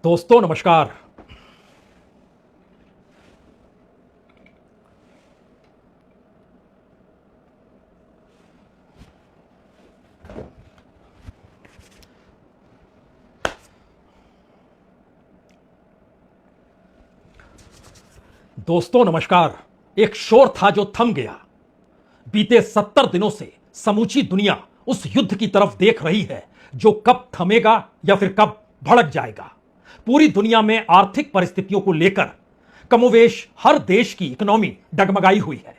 दोस्तों नमस्कार। दोस्तों नमस्कार। एक शोर था जो थम गया। बीते 70 दिनों से समूची दुनिया उस युद्ध की तरफ देख रही है जो कब थमेगा या फिर कब भड़क जाएगा। पूरी दुनिया में आर्थिक परिस्थितियों को लेकर कमोवेश हर देश की इकोनॉमी डगमगाई हुई है,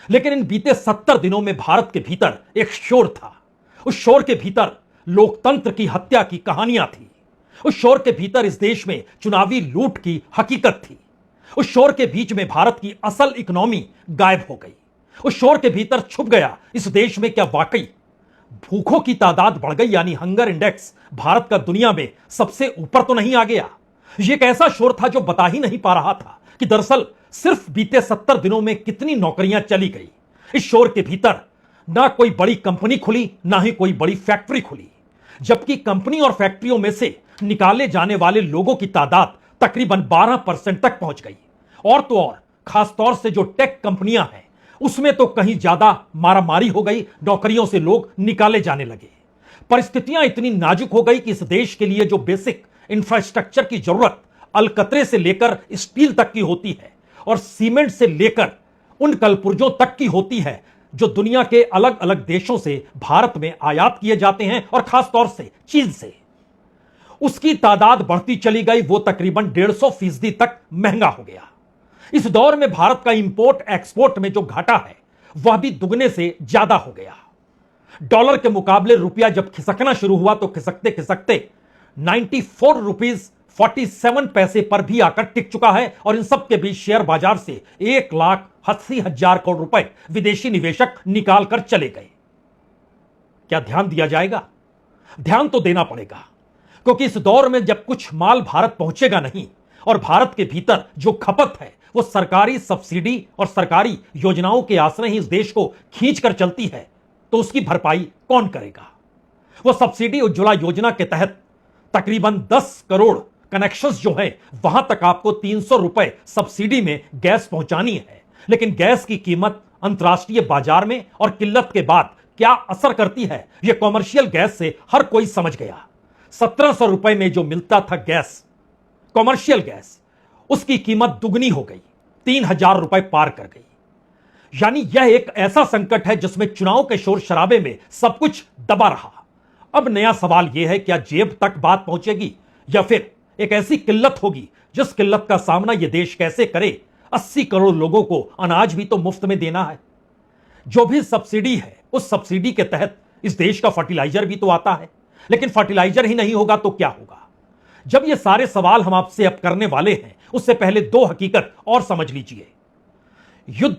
लेकिन इन बीते 70 दिनों में भारत के भीतर एक शोर था। उस शोर के भीतर लोकतंत्र की हत्या की कहानियां थी। उस शोर के भीतर इस देश में चुनावी लूट की हकीकत थी। उस शोर के बीच में भारत की असल इकोनॉमी गायब हो गई। उस शोर के भीतर छुप गया इस देश में क्या वाकई भूखों की तादाद बढ़ गई, यानी हंगर इंडेक्स भारत का दुनिया में सबसे ऊपर तो नहीं आ गया। यह एक ऐसा शोर था जो बता ही नहीं पा रहा था कि दरअसल सिर्फ बीते 70 दिनों में कितनी नौकरियां चली गई। इस शोर के भीतर ना कोई बड़ी कंपनी खुली, ना ही कोई बड़ी फैक्ट्री खुली, जबकि कंपनी और फैक्ट्रियों में से निकाले जाने वाले लोगों की तादाद तकरीबन 12% तक पहुंच गई। और तो और खासतौर से जो टेक कंपनियां हैं उसमें तो कहीं ज्यादा मारामारी हो गई, नौकरियों से लोग निकाले जाने लगे। परिस्थितियां इतनी नाजुक हो गई कि इस देश के लिए जो बेसिक इंफ्रास्ट्रक्चर की जरूरत अलकतरे से लेकर स्टील तक की होती है और सीमेंट से लेकर उन कलपुर्जों तक की होती है जो दुनिया के अलग अलग देशों से भारत में आयात किए जाते हैं और खासतौर से चीन से, उसकी तादाद बढ़ती चली गई। वो तकरीबन 150% तक महंगा हो गया। इस दौर में भारत का इंपोर्ट एक्सपोर्ट में जो घाटा है वह भी दुगने से ज्यादा हो गया। डॉलर के मुकाबले रुपया जब खिसकना शुरू हुआ तो खिसकते खिसकते 94 रुपीज 47 पैसे पर भी आकर टिक चुका है। और इन सब के बीच शेयर बाजार से 1,80,000 करोड़ रुपए विदेशी निवेशक निकाल कर चले गए। क्या ध्यान दिया जाएगा? ध्यान तो देना पड़ेगा, क्योंकि इस दौर में जब कुछ माल भारत पहुंचेगा नहीं और भारत के भीतर जो खपत है वो सरकारी सब्सिडी और सरकारी योजनाओं के आश्रय ही इस देश को खींच कर चलती है, तो उसकी भरपाई कौन करेगा? वो सब्सिडी उज्ज्वला योजना के तहत तकरीबन 10 करोड़ कनेक्शंस जो है वहां तक आपको 300 रुपए सब्सिडी में गैस पहुंचानी है, लेकिन गैस की कीमत अंतर्राष्ट्रीय बाजार में और किल्लत के बाद क्या असर करती है यह कॉमर्शियल गैस से हर कोई समझ गया। 1700 रुपए में जो मिलता था गैस, कॉमर्शियल गैस, उसकी कीमत दुगनी हो गई, 3000 रुपए पार कर गई। यानी यह एक ऐसा संकट है जिसमें चुनाव के शोर शराबे में सब कुछ दबा रहा। अब नया सवाल यह है, क्या जेब तक बात पहुंचेगी या फिर एक ऐसी किल्लत होगी जिस किल्लत का सामना यह देश कैसे करे? 80 करोड़ लोगों को अनाज भी तो मुफ्त में देना है। जो भी सब्सिडी है उस सब्सिडी के तहत इस देश का फर्टिलाइजर भी तो आता है, लेकिन फर्टिलाइजर ही नहीं होगा तो क्या होगा? जब ये सारे सवाल हम आपसे अब करने वाले हैं, उससे पहले दो हकीकत और समझ लीजिए। युद्ध,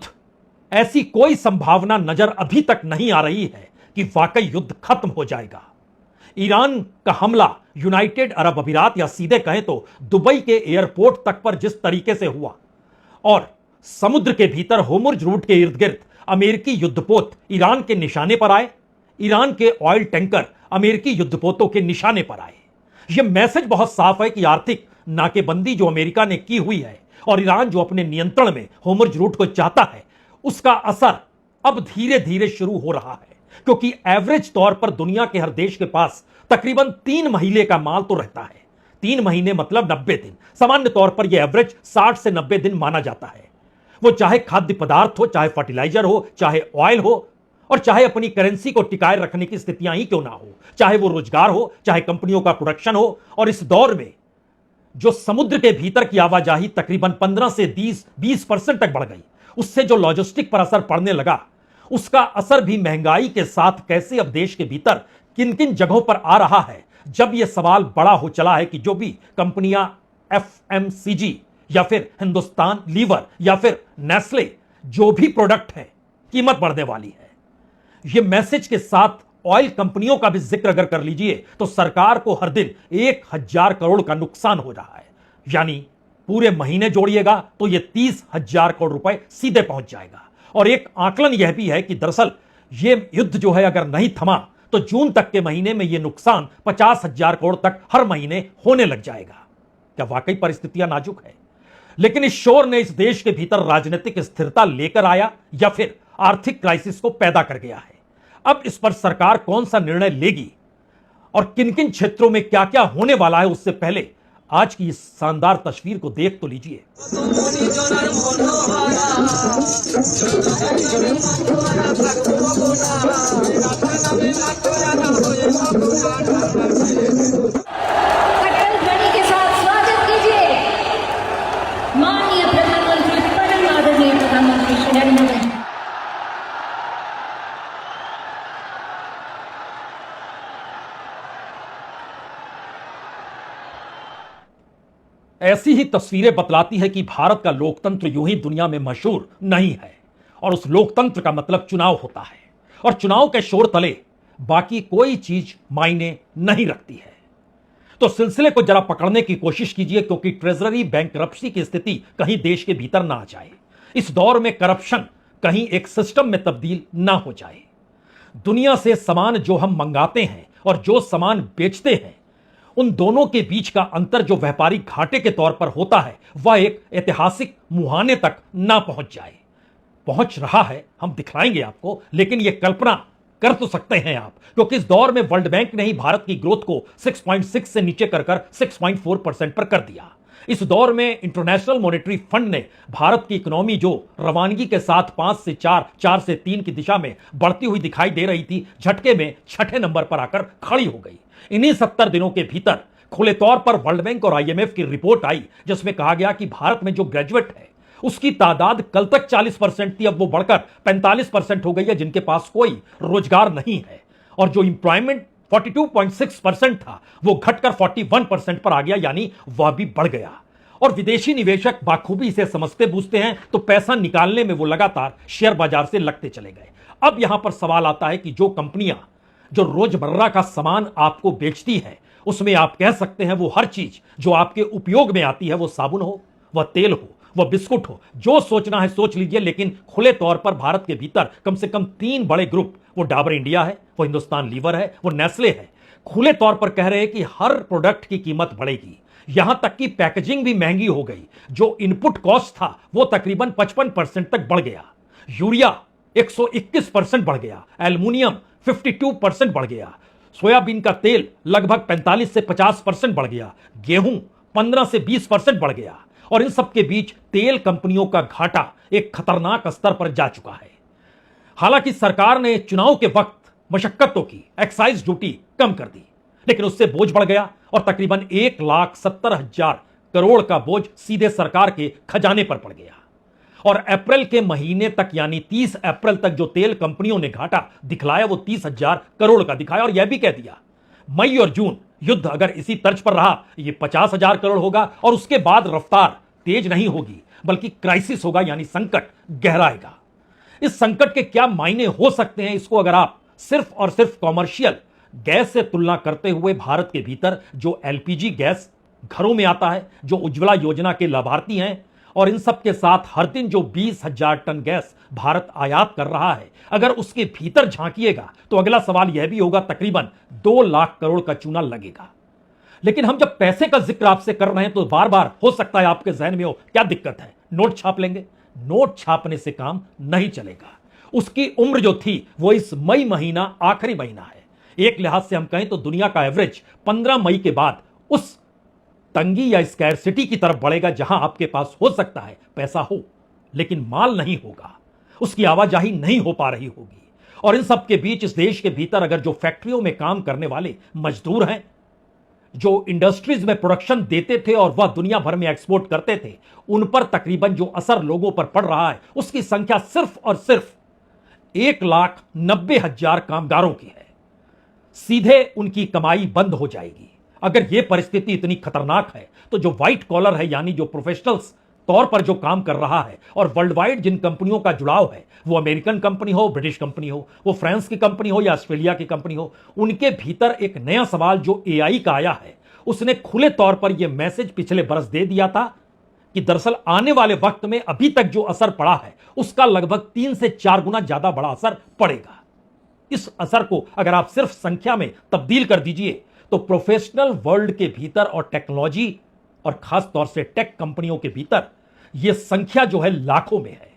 ऐसी कोई संभावना नजर अभी तक नहीं आ रही है कि वाकई युद्ध खत्म हो जाएगा। ईरान का हमला यूनाइटेड अरब अमीरात या सीधे कहें तो दुबई के एयरपोर्ट तक पर जिस तरीके से हुआ और समुद्र के भीतर होर्मुज रूट के इर्द गिर्द अमेरिकी युद्धपोत ईरान के निशाने पर आए, ईरान के ऑयल टैंकर अमेरिकी युद्धपोतों के निशाने पर आए। यह मैसेज बहुत साफ है कि आर्थिक नाकेबंदी जो अमेरिका ने की हुई है और ईरान जो अपने नियंत्रण में होर्मुज रूट को चाहता है, उसका असर अब धीरे धीरे शुरू हो रहा है, क्योंकि एवरेज तौर पर दुनिया के हर देश के पास तकरीबन 3 महीने का माल तो रहता है। 3 महीने मतलब 90 दिन। सामान्य तौर पर यह एवरेज 60 से 90 दिन माना जाता है। वो चाहे खाद्य पदार्थ हो, चाहे फर्टिलाइजर हो, चाहे ऑयल हो, और चाहे अपनी करेंसी को टिकाए रखने की स्थितियां ही क्यों ना हो, चाहे वो रोजगार हो, चाहे कंपनियों का प्रोडक्शन हो। और इस दौर में जो समुद्र के भीतर की आवाजाही तकरीबन 15 से 20% तक बढ़ गई, उससे जो लॉजिस्टिक पर असर पड़ने लगा, उसका असर भी महंगाई के साथ कैसे अब देश के भीतर किन किन जगहों पर आ रहा है। जब यह सवाल बड़ा हो चला है कि जो भी कंपनियां एफएमसीजी या फिर हिंदुस्तान लीवर या फिर नेस्ले जो भी प्रोडक्ट है, कीमत बढ़ने वाली है। यह मैसेज के साथ ऑयल कंपनियों का भी जिक्र अगर कर लीजिए तो सरकार को हर दिन 1000 करोड़ का नुकसान हो रहा है। यानी पूरे महीने जोड़िएगा तो यह 30,000 करोड़ रुपए सीधे पहुंच जाएगा। और एक आकलन यह भी है कि दरअसल यह युद्ध जो है अगर नहीं थमा तो जून तक के महीने में यह नुकसान 50,000 करोड़ तक हर महीने होने लग जाएगा। क्या वाकई परिस्थितियां नाजुक है? लेकिन इस शोर ने इस देश के भीतर राजनीतिक स्थिरता लेकर आया या फिर आर्थिक क्राइसिस को पैदा कर गया है? अब इस पर सरकार कौन सा निर्णय लेगी और किन किन क्षेत्रों में क्या क्या होने वाला है, उससे पहले आज की इस शानदार तस्वीर को देख तो लीजिए। ध्वनि के साथ स्वागत कीजिए माननीय प्रधानमंत्री, परम आदरणीय प्रधानमंत्री श्री नरेंद्र मोदी। ऐसी ही तस्वीरें बतलाती है कि भारत का लोकतंत्र यूं ही दुनिया में मशहूर नहीं है, और उस लोकतंत्र का मतलब चुनाव होता है, और चुनाव के शोर तले बाकी कोई चीज मायने नहीं रखती है। तो सिलसिले को जरा पकड़ने की कोशिश कीजिए, क्योंकि ट्रेजरी बैंकरप्सी की स्थिति कहीं देश के भीतर ना आ जाए। इस दौर में करप्शन कहीं एक सिस्टम में तब्दील ना हो जाए। दुनिया से सामान जो हम मंगाते हैं और जो सामान बेचते हैं, उन दोनों के बीच का अंतर जो व्यापारिक घाटे के तौर पर होता है, वह एक ऐतिहासिक मुहाने तक ना पहुंच जाए। पहुंच रहा है, हम दिखलाएंगे आपको, लेकिन यह कल्पना कर तो सकते हैं आप, क्योंकि इस दौर में वर्ल्ड बैंक ने ही भारत की ग्रोथ को 6.6 से नीचे कर 6.4% पर कर दिया। इस दौर में इंटरनेशनल मॉनेटरी फंड ने भारत की इकोनॉमी जो रवानगी के साथ 5 से 4, 4 से 3 की दिशा में बढ़ती हुई दिखाई दे रही थी, झटके में छठे नंबर पर आकर खड़ी हो गई। इन्हीं 70 दिनों के भीतर खुले तौर पर वर्ल्ड बैंक और आईएमएफ की रिपोर्ट आई, जिसमें कहा गया कि भारत में जो ग्रेजुएट है उसकी तादाद कल तक 40% थी, अब वो बढ़कर 45% हो गई है, जिनके पास कोई रोजगार नहीं है। और जो इंप्लॉयमेंट 42.6% था, वो घटकर 41% पर आ गया, यानी वह भी बढ़ गया। और विदेशी निवेशक बाखूबी इसे समझते बूझते हैं, तो पैसा निकालने में वो लगातार शेयर बाजार से लगते चले गए। अब यहां पर सवाल आता है कि जो कंपनियां जो रोजमर्रा का सामान आपको बेचती है, उसमें आप कह सकते हैं वो हर चीज जो आपके उपयोग में आती है, वो साबुन हो, वह तेल हो, वह बिस्कुट हो, जो सोचना है सोच लीजिए। लेकिन खुले तौर पर भारत के भीतर कम से कम 3 बड़े ग्रुप, वो डाबर इंडिया है, वो हिंदुस्तान लीवर है, वो नेस्ले है, खुले तौर पर कह रहे हैं कि हर प्रोडक्ट की कीमत बढ़ेगी। यहां तक कि पैकेजिंग भी महंगी हो गई। जो इनपुट कॉस्ट था वो तकरीबन 55% तक बढ़ गया। यूरिया 121% बढ़ गया, एल्युमिनियम 52% बढ़ गया, सोयाबीन का तेल लगभग 45 से 50% बढ़ गया, गेहूं 15 से 20% बढ़ गया। और इन सब के बीच तेल कंपनियों का घाटा एक खतरनाक स्तर पर जा चुका है। हालांकि सरकार ने चुनाव के वक्त मशक्कतों की एक्साइज ड्यूटी कम कर दी, लेकिन उससे बोझ बढ़ गया और तकरीबन 1,70,000 करोड़ का बोझ सीधे सरकार के खजाने पर पड़ गया। और अप्रैल के महीने तक, यानी 30 अप्रैल तक जो तेल कंपनियों ने घाटा दिखलाया, वो 30,000 करोड़ का दिखाया। और यह भी कह दिया मई और जून युद्ध अगर इसी तर्ज पर रहा, ये 50,000 करोड़ होगा, और उसके बाद रफ्तार तेज नहीं होगी, बल्कि क्राइसिस होगा, यानी संकट गहराएगा। इस संकट के क्या मायने हो सकते हैं, इसको अगर आप सिर्फ और सिर्फ कॉमर्शियल गैस से तुलना करते हुए, भारत के भीतर जो एलपीजी गैस घरों में आता है, जो उज्ज्वला योजना के लाभार्थी हैं, और इन सब के साथ हर दिन जो 20,000 टन गैस भारत आयात कर रहा है, अगर उसके भीतर झांकिएगा तो अगला सवाल यह भी होगा, तकरीबन 2 लाख करोड़ का चूना लगेगा। लेकिन हम जब पैसे का जिक्र आपसे कर रहे हैं, तो बार बार हो सकता है आपके जहन में हो, क्या दिक्कत है, नोट छाप लेंगे। नोट छापने से काम नहीं चलेगा। उसकी उम्र जो थी वो इस मई महीना आखिरी महीना है। एक लिहाज से हम कहें तो दुनिया का एवरेज 15 मई के बाद उस तंगी या स्कैरसिटी की तरफ बढ़ेगा, जहां आपके पास हो सकता है पैसा हो, लेकिन माल नहीं होगा, उसकी आवाजाही नहीं हो पा रही होगी। और इन सब के बीच इस देश के भीतर अगर जो फैक्ट्रियों में काम करने वाले मजदूर हैं, जो इंडस्ट्रीज में प्रोडक्शन देते थे और वह दुनिया भर में एक्सपोर्ट करते थे, उन पर तकरीबन जो असर लोगों पर पड़ रहा है, उसकी संख्या सिर्फ और सिर्फ 1,90,000 कामगारों की है। सीधे उनकी कमाई बंद हो जाएगी। अगर यह परिस्थिति इतनी खतरनाक है, तो जो व्हाइट कॉलर है, यानी जो प्रोफेशनल्स तौर पर जो काम कर रहा है और वर्ल्ड वाइड जिन कंपनियों का जुड़ाव है, वो अमेरिकन कंपनी हो, ब्रिटिश कंपनी हो, वो फ्रांस की कंपनी हो या ऑस्ट्रेलिया की कंपनी हो, उनके भीतर एक नया सवाल जो एआई का आया है, उसने खुले तौर पर यह मैसेज पिछले बरस दे दिया था कि दरअसल आने वाले वक्त में अभी तक जो असर पड़ा है, उसका लगभग 3 से 4 गुना ज्यादा बड़ा असर पड़ेगा। इस असर को अगर आप सिर्फ संख्या में तब्दील कर दीजिए, तो प्रोफेशनल वर्ल्ड के भीतर और टेक्नोलॉजी और खास तौर से टेक कंपनियों के भीतर यह संख्या जो है लाखों में है,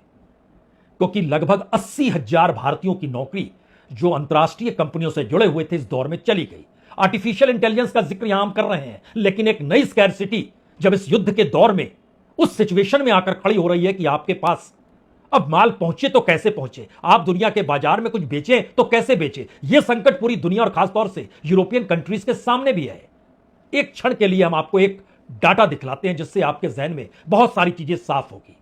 क्योंकि लगभग 80,000 भारतीयों की नौकरी जो अंतर्राष्ट्रीय कंपनियों से जुड़े हुए थे इस दौर में चली गई। आर्टिफिशियल इंटेलिजेंस का जिक्र यहां हम कर रहे हैं, लेकिन एक नई स्कैरसिटी जब इस युद्ध के दौर में उस सिचुएशन में आकर खड़ी हो रही है कि आपके पास अब माल पहुंचे तो कैसे पहुंचे, आप दुनिया के बाजार में कुछ बेचें तो कैसे बेचें। यह संकट पूरी दुनिया और खासतौर से यूरोपियन कंट्रीज के सामने भी है। एक क्षण के लिए हम आपको एक डाटा दिखलाते हैं जिससे आपके जहन में बहुत सारी चीजें साफ होगी।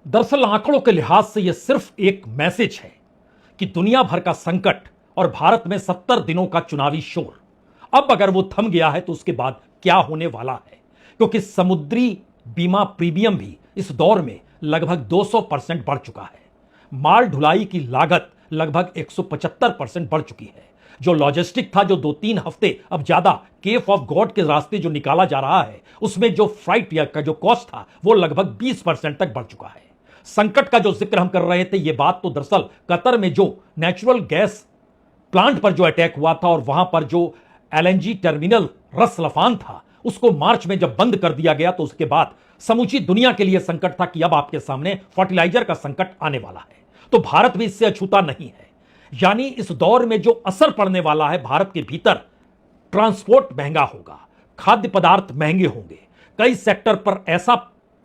दरअसल आंकड़ों के लिहाज से यह सिर्फ एक मैसेज है कि दुनिया भर का संकट और भारत में 70 दिनों का चुनावी शोर अब अगर वो थम गया है तो उसके बाद क्या होने वाला है, क्योंकि समुद्री बीमा प्रीमियम भी इस दौर में लगभग 200% बढ़ चुका है। माल ढुलाई की लागत लगभग 175% बढ़ चुकी है। जो लॉजिस्टिक था जो 2-3 हफ्ते अब ज्यादा केप ऑफ गॉड के रास्ते जो निकाला जा रहा है उसमें जो फ्राइट या का जो कॉस्ट था वो लगभग 20% तक बढ़ चुका है। संकट का जो जिक्र हम कर रहे थे ये बात तो दरअसल कतर में जो नेचुरल गैस प्लांट पर जो अटैक हुआ था और वहां पर जो एलएनजी टर्मिनल रस लफान था उसको मार्च में जब बंद कर दिया गया तो उसके बाद समूची दुनिया के लिए संकट था कि अब आपके सामने फर्टिलाइजर का संकट आने वाला है। तो भारत भी इससे अछूता नहीं है। यानी इस दौर में जो असर पड़ने वाला है भारत के भीतर, ट्रांसपोर्ट महंगा होगा, खाद्य पदार्थ महंगे होंगे, कई सेक्टर पर ऐसा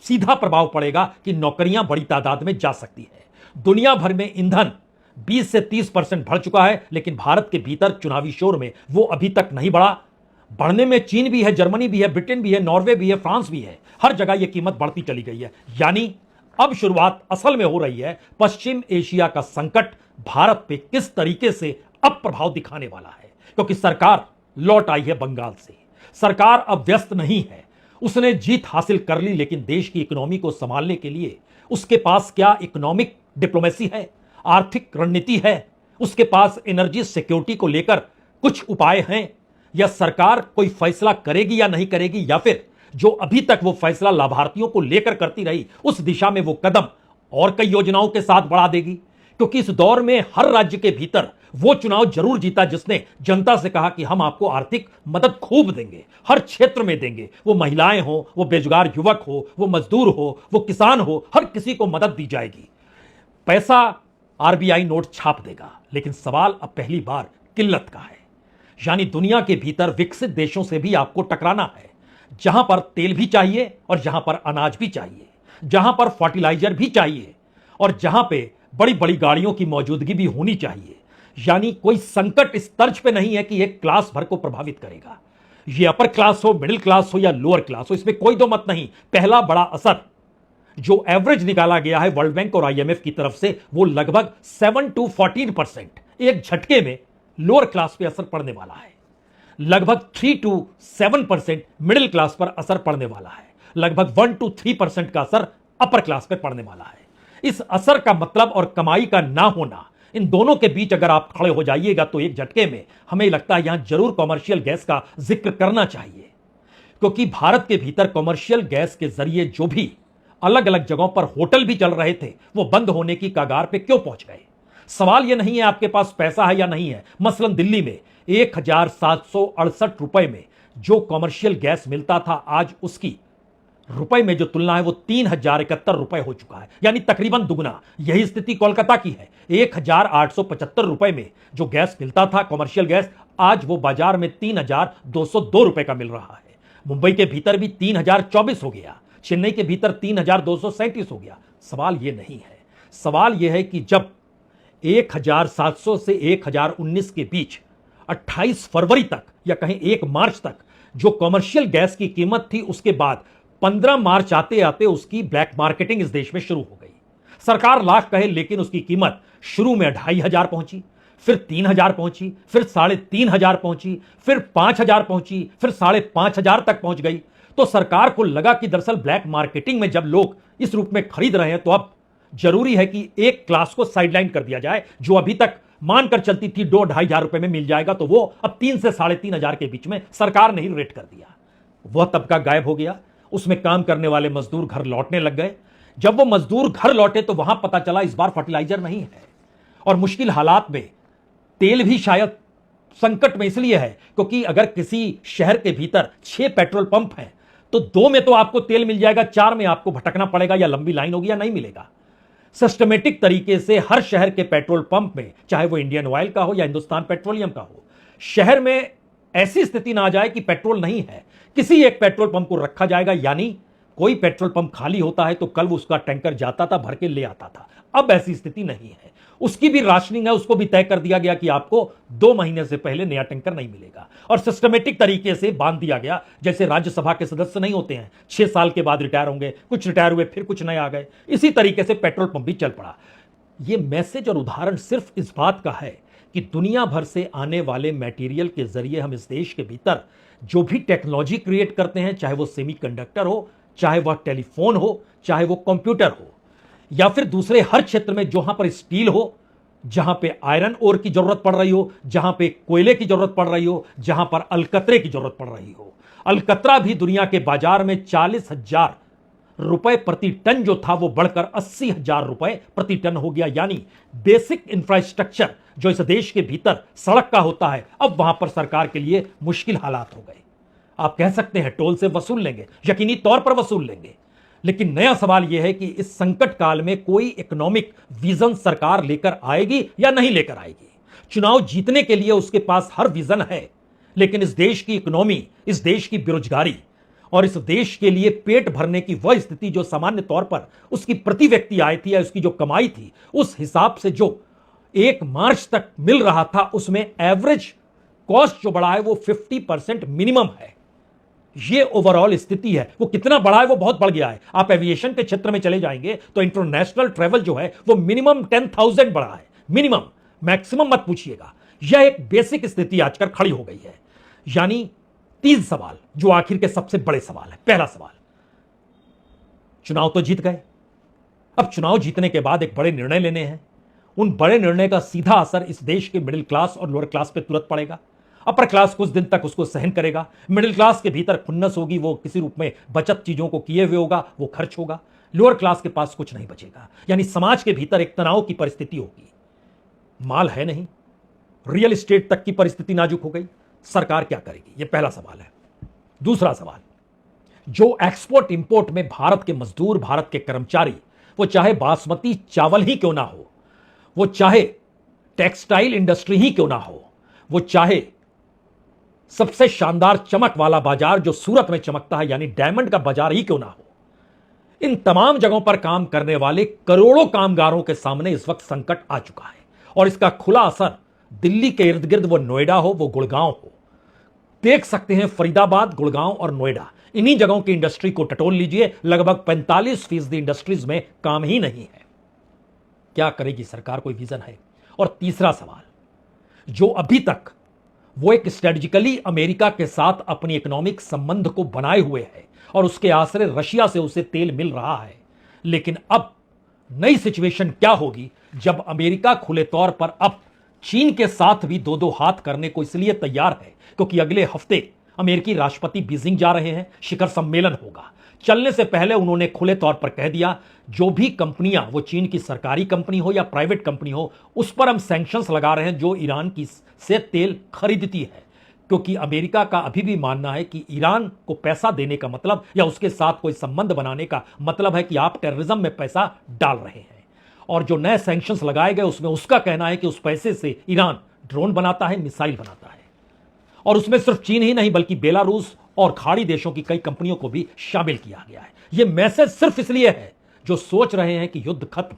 सीधा प्रभाव पड़ेगा कि नौकरियां बड़ी तादाद में जा सकती है। दुनिया भर में ईंधन 20 से 30% बढ़ चुका है, लेकिन भारत के भीतर चुनावी शोर में वो अभी तक नहीं बढ़ा। बढ़ने में चीन भी है, जर्मनी भी है, ब्रिटेन भी है, नॉर्वे भी है, फ्रांस भी है। हर जगह यह कीमत बढ़ती चली गई है। यानी अब शुरुआत असल में हो रही है पश्चिम एशिया का संकट भारत पे किस तरीके से अब प्रभाव दिखाने वाला है, क्योंकि सरकार लौट आई है बंगाल से। सरकार अब व्यस्त नहीं है, उसने जीत हासिल कर ली, लेकिन देश की इकोनॉमी को संभालने के लिए उसके पास क्या इकोनॉमिक डिप्लोमेसी है, आर्थिक रणनीति है, उसके पास एनर्जी सिक्योरिटी को लेकर कुछ उपाय हैं, या सरकार कोई फैसला करेगी या नहीं करेगी, या फिर जो अभी तक वो फैसला लाभार्थियों को लेकर करती रही उस दिशा में वो कदम और कई योजनाओं के साथ बढ़ा देगी। क्योंकि इस दौर में हर राज्य के भीतर वो चुनाव जरूर जीता जिसने जनता से कहा कि हम आपको आर्थिक मदद खूब देंगे, हर क्षेत्र में देंगे, वो महिलाएं हो, वो बेरोजगार युवक हो, वो मजदूर हो, वो किसान हो, हर किसी को मदद दी जाएगी। पैसा आरबीआई नोट छाप देगा, लेकिन सवाल अब पहली बार किल्लत का है। यानी दुनिया के भीतर विकसित देशों से भी आपको टकराना है, जहां पर तेल भी चाहिए और जहां पर अनाज भी चाहिए, जहां पर फर्टिलाइजर भी चाहिए और जहां पे बड़ी बड़ी गाड़ियों की मौजूदगी भी होनी चाहिए। यानी कोई संकट इस तर्ज पे नहीं है कि एक क्लास भर को प्रभावित करेगा। ये अपर क्लास हो, मिडिल क्लास हो या लोअर क्लास हो, इसमें कोई दो मत नहीं। पहला बड़ा असर जो एवरेज निकाला गया है वर्ल्ड बैंक और आईएमएफ की तरफ से वो लगभग 7 to 14% एक झटके में लोअर क्लास पे असर पड़ने वाला है। लगभग 3 to 7% मिडिल क्लास पर असर पड़ने वाला है। लगभग 1 to 3% का असर अपर क्लास पर पड़ने वाला है। इस असर का मतलब और कमाई का ना होना, इन दोनों के बीच अगर आप खड़े हो जाइएगा तो एक झटके में हमें लगता है यहां जरूर कॉमर्शियल गैस का जिक्र करना चाहिए, क्योंकि भारत के भीतर कॉमर्शियल गैस के जरिए जो भी अलग अलग जगहों पर होटल भी चल रहे थे वो बंद होने की कगार पे क्यों पहुंच गए। सवाल यह नहीं है आपके पास पैसा है या नहीं है। मसलन दिल्ली में 1768 रुपए में जो कॉमर्शियल गैस मिलता था, आज उसकी रुपए में जो तुलना है वो 3071 रुपए हो चुका है, यानी तकरीबन दुगना। यही स्थिति कोलकाता की है। 1875 रुपए में जो गैस मिलता था कॉमर्शियल गैस, आज वो बाजार में 3202 रुपए का मिल रहा है। मुंबई के भीतर भी 3024 हो गया, चेन्नई के भीतर 3237 हो गया। सवाल ये नहीं है। सवाल यह है कि जब 1700 से 1019 के बीच 28 फरवरी तक या कहें 1 मार्च तक जो कॉमर्शियल गैस की कीमत थी, उसके बाद 15 मार्च आते आते उसकी ब्लैक मार्केटिंग इस देश में शुरू हो गई। सरकार लाख कहे लेकिन उसकी कीमत शुरू में 2500 पहुंची, फिर 3,000 पहुंची, फिर 3,500 पहुंची, फिर 5,000 पहुंची, फिर 5,500 तक पहुंच गई। तो सरकार को लगा कि दरअसल ब्लैक मार्केटिंग में जब लोग इस रूप में खरीद रहे हैं तो अब जरूरी है कि एक क्लास को साइडलाइन कर दिया जाए। जो अभी तक मानकर चलती थी 2,000-2,500 रुपए में मिल जाएगा, तो वो अब 3 से 3,500 के बीच में सरकार ने ही रेट कर दिया। वह तबका गायब हो गया। उसमें काम करने वाले मजदूर घर लौटने लग गए। जब वो मजदूर घर लौटे तो वहां पता चला इस बार फर्टिलाइजर नहीं है। और मुश्किल हालात में तेल भी शायद संकट में इसलिए है क्योंकि अगर किसी शहर के भीतर 6 पेट्रोल पंप हैं तो 2 में तो आपको तेल मिल जाएगा, 4 में आपको भटकना पड़ेगा, या लंबी लाइन होगी या नहीं मिलेगा। सिस्टमेटिक तरीके से हर शहर के पेट्रोल पंप में, चाहे वो इंडियन ऑयल का हो या हिंदुस्तान पेट्रोलियम का हो, शहर में ऐसी स्थिति ना आ जाए कि पेट्रोल नहीं है, किसी एक पेट्रोल पंप को रखा जाएगा। यानी कोई पेट्रोल पंप खाली होता है तो कल उसका टैंकर जाता था, भर के ले आता था। अब ऐसी स्थिति नहीं है। उसकी भी राशनिंग है, उसको भी तय कर दिया गया कि आपको 2 महीने से पहले नया टैंकर नहीं मिलेगा। और सिस्टमेटिक तरीके से बांध दिया गया, जैसे राज्यसभा के सदस्य नहीं होते हैं, 6 साल के बाद रिटायर होंगे, कुछ रिटायर हुए फिर कुछ नए आ गए, इसी तरीके से पेट्रोल पंप भी चल पड़ा। यह मैसेज और उदाहरण सिर्फ इस बात का है कि दुनिया भर से आने वाले मटेरियल के जरिए हम इस देश के भीतर जो भी टेक्नोलॉजी क्रिएट करते हैं, चाहे वो सेमीकंडक्टर हो, चाहे वह टेलीफोन हो, चाहे वो कंप्यूटर हो, या फिर दूसरे हर क्षेत्र में जहां पर स्टील हो, जहां पे आयरन ओर की जरूरत पड़ रही हो, जहां पे कोयले की जरूरत पड़ रही हो, जहां पर अलकतरे की जरूरत पड़ रही हो। अलकतरा भी दुनिया के बाजार में 40,000 रुपए प्रति टन जो था वो बढ़कर 80,000 रुपए प्रति टन हो गया। यानी बेसिक इंफ्रास्ट्रक्चर जो इस देश के भीतर सड़क का होता है, अब वहां पर सरकार के लिए मुश्किल हालात हो गए। आप कह सकते हैं टोल से वसूल लेंगे, यकीनी तौर पर वसूल लेंगे, लेकिन नया सवाल यह है कि इस संकट काल में कोई इकोनॉमिक विजन सरकार लेकर आएगी या नहीं लेकर आएगी। चुनाव जीतने के लिए उसके पास हर विजन है, लेकिन इस देश की इकोनॉमी, इस देश की बेरोजगारी और इस देश के लिए पेट भरने की वह स्थिति जो सामान्य तौर पर उसकी प्रति व्यक्ति आय थी या उसकी जो कमाई थी, उस हिसाब से जो 1 मार्च तक मिल रहा था, उसमें एवरेज कॉस्ट जो बढ़ा है वो 50% मिनिमम है। ये ओवरऑल स्थिति है। वो कितना बढ़ा है, वो बहुत बढ़ गया है। आप एविएशन के क्षेत्र में चले जाएंगे तो इंटरनेशनल ट्रेवल जो है वो मिनिमम 10,000 बढ़ा है, मिनिमम, मैक्सिमम मत पूछिएगा। यह एक बेसिक स्थिति आजकल खड़ी हो गई है। यानी 3 सवाल जो आखिर के सबसे बड़े सवाल है। पहला सवाल, चुनाव तो जीत गए, अब चुनाव जीतने के बाद एक बड़े निर्णय लेने हैं। उन बड़े निर्णय का सीधा असर इस देश के मिडिल क्लास और लोअर क्लास पे तुरंत पड़ेगा। अपर क्लास कुछ दिन तक उसको सहन करेगा, मिडिल क्लास के भीतर खुन्नस होगी, वो किसी रूप में बचत चीजों को किए हुए होगा, वो खर्च होगा, लोअर क्लास के पास कुछ नहीं बचेगा। यानी समाज के भीतर एक तनाव की परिस्थिति होगी। माल है नहीं, रियल एस्टेट तक की परिस्थिति नाजुक हो गई, सरकार क्या करेगी? यह पहला सवाल है। दूसरा सवाल, जो एक्सपोर्ट इंपोर्ट में भारत के मजदूर, भारत के कर्मचारी, वो चाहे बासमती चावल ही क्यों ना हो, वो चाहे टेक्सटाइल इंडस्ट्री ही क्यों ना हो, वो चाहे सबसे शानदार चमक वाला बाजार जो सूरत में चमकता है यानी डायमंड का बाजार ही क्यों ना हो, इन तमाम जगहों पर काम करने वाले करोड़ों कामगारों के सामने इस वक्त संकट आ चुका है। और इसका खुला असर दिल्ली के इर्द गिर्द, वो नोएडा हो, वो गुड़गांव हो, देख सकते हैं। फरीदाबाद, गुड़गांव और नोएडा, इन्हीं जगहों की इंडस्ट्री को टटोल लीजिए, लगभग 45% इंडस्ट्रीज में काम ही नहीं है। क्या करेगी सरकार? कोई विजन है? और तीसरा सवाल, जो अभी तक वो एक स्ट्रेटेजिकली अमेरिका के साथ अपनी इकोनॉमिक संबंध को बनाए हुए है और उसके आश्रय रशिया से उसे तेल मिल रहा है, लेकिन अब नई सिचुएशन क्या होगी जब अमेरिका खुले तौर पर अब चीन के साथ भी 2-2 हाथ करने को इसलिए तैयार है क्योंकि अगले हफ्ते अमेरिकी राष्ट्रपति बीजिंग जा रहे हैं, शिखर सम्मेलन होगा। चलने से पहले उन्होंने खुले तौर पर कह दिया, जो भी कंपनियां, वो चीन की सरकारी कंपनी हो या प्राइवेट कंपनी हो, उस पर हम सैंक्शंस लगा रहे हैं जो ईरान की से तेल खरीदती है। क्योंकि अमेरिका का अभी भी मानना है कि ईरान को पैसा देने का मतलब या उसके साथ कोई संबंध बनाने का मतलब है कि आप टेररिज्म में पैसा डाल रहे हैं। और जो नए सैंक्शंस लगाए गए उसमें उसका कहना है कि उस पैसे से ईरान ड्रोन बनाता है, मिसाइल बनाता है। और उसमें सिर्फ चीन ही नहीं बल्कि बेलारूस और खाड़ी देशों की कई कंपनियों को भी शामिल किया गया है। यह मैसेज सिर्फ इसलिए है जो सोच रहे हैं कि युद्ध खत्म,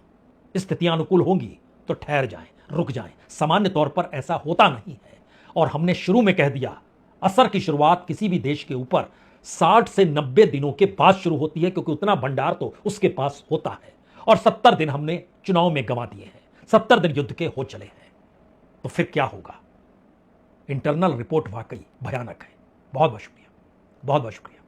स्थितियां अनुकूल होंगी तो ठहर जाएं, रुक जाएं। सामान्य तौर पर ऐसा होता नहीं है। और हमने शुरू में कह दिया, असर की शुरुआत किसी भी देश के ऊपर 60 से 90 दिनों के बाद शुरू होती है, क्योंकि उतना भंडार तो उसके पास होता है। और 70 दिन हमने चुनाव में गंवा दिए हैं, 70 दिन युद्ध के हो चले हैं। तो फिर क्या होगा? इंटरनल रिपोर्ट वाकई भयानक है। बहुत बहुत शुक्रिया, बहुत बहुत शुक्रिया।